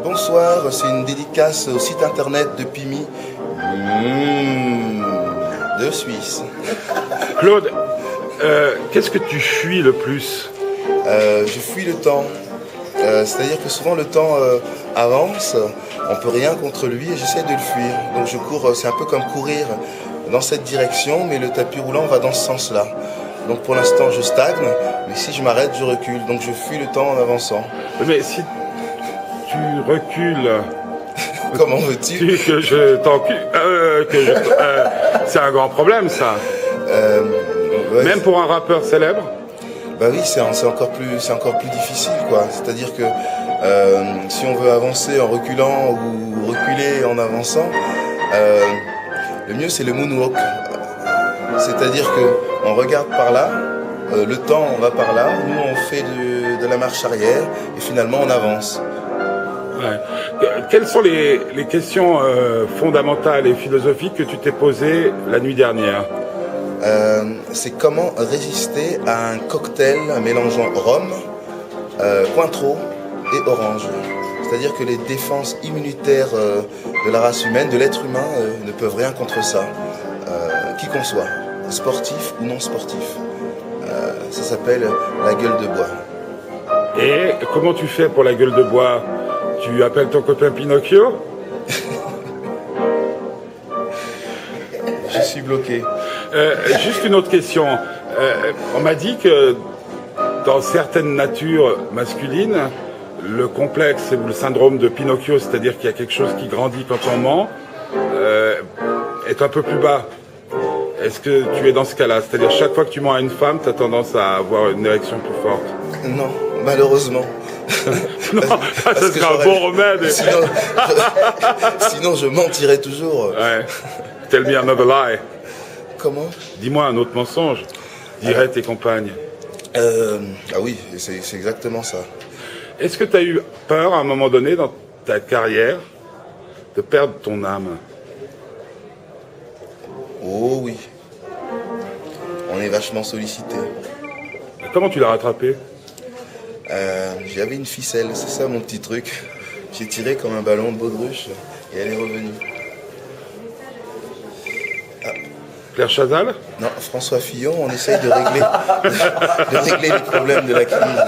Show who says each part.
Speaker 1: Bonsoir, c'est une dédicace au site internet de Pimi, de Suisse.
Speaker 2: Claude, qu'est-ce que tu fuis le plus?
Speaker 1: Je fuis le temps. C'est-à-dire que souvent le temps avance, on peut rien contre lui et j'essaie de le fuir. Donc je cours, c'est un peu comme courir dans cette direction, mais le tapis roulant va dans ce sens-là. Donc pour l'instant je stagne, mais si je m'arrête, je recule. Donc je fuis le temps en avançant.
Speaker 2: Mais si tu recules...
Speaker 1: Comment veux-tu
Speaker 2: que je t'encule... c'est un grand problème, ça.
Speaker 1: Ouais,
Speaker 2: Même pour un rappeur célèbre.
Speaker 1: Bah oui, c'est encore plus difficile, quoi. C'est-à-dire que si on veut avancer en reculant ou reculer en avançant, le mieux c'est le moonwalk. C'est-à-dire que on regarde par là, le temps va par là, nous on fait de la marche arrière et finalement on avance.
Speaker 2: Ouais. Quelles sont les questions fondamentales et philosophiques que tu t'es posées la nuit dernière?
Speaker 1: C'est comment résister à un cocktail mélangeant rhum, cointreau et orange. C'est-à-dire que les défenses immunitaires de la race humaine, de l'être humain, ne peuvent rien contre ça, qui qu'on soit, sportif ou non sportif. Ça s'appelle la gueule de bois.
Speaker 2: Et comment tu fais pour la gueule de bois? Tu appelles ton copain Pinocchio?
Speaker 1: Je suis bloqué.
Speaker 2: Juste une autre question. On m'a dit que dans certaines natures masculines, le complexe ou le syndrome de Pinocchio, c'est-à-dire qu'il y a quelque chose qui grandit quand on ment, est un peu plus bas. Est-ce que tu es dans ce cas-là? C'est-à-dire chaque fois que tu mens à une femme, tu as tendance à avoir une érection plus forte?
Speaker 1: Non, malheureusement.
Speaker 2: Non, ça serait un bon remède.
Speaker 1: Sinon je mentirais toujours.
Speaker 2: Ouais. Tell me another lie.
Speaker 1: Comment?
Speaker 2: Dis-moi un autre mensonge, diraient tes compagnes.
Speaker 1: Ah oui, c'est exactement ça.
Speaker 2: Est-ce que tu as eu peur à un moment donné dans ta carrière de perdre ton âme?
Speaker 1: Oh oui. On est vachement sollicité.
Speaker 2: Comment tu l'as rattrapé?
Speaker 1: J'avais une ficelle, c'est ça mon petit truc. J'ai tiré comme un ballon de baudruche et elle est revenue.
Speaker 2: Claire Chazal?
Speaker 1: Non, François Fillon, on essaye de régler les problèmes de la crise.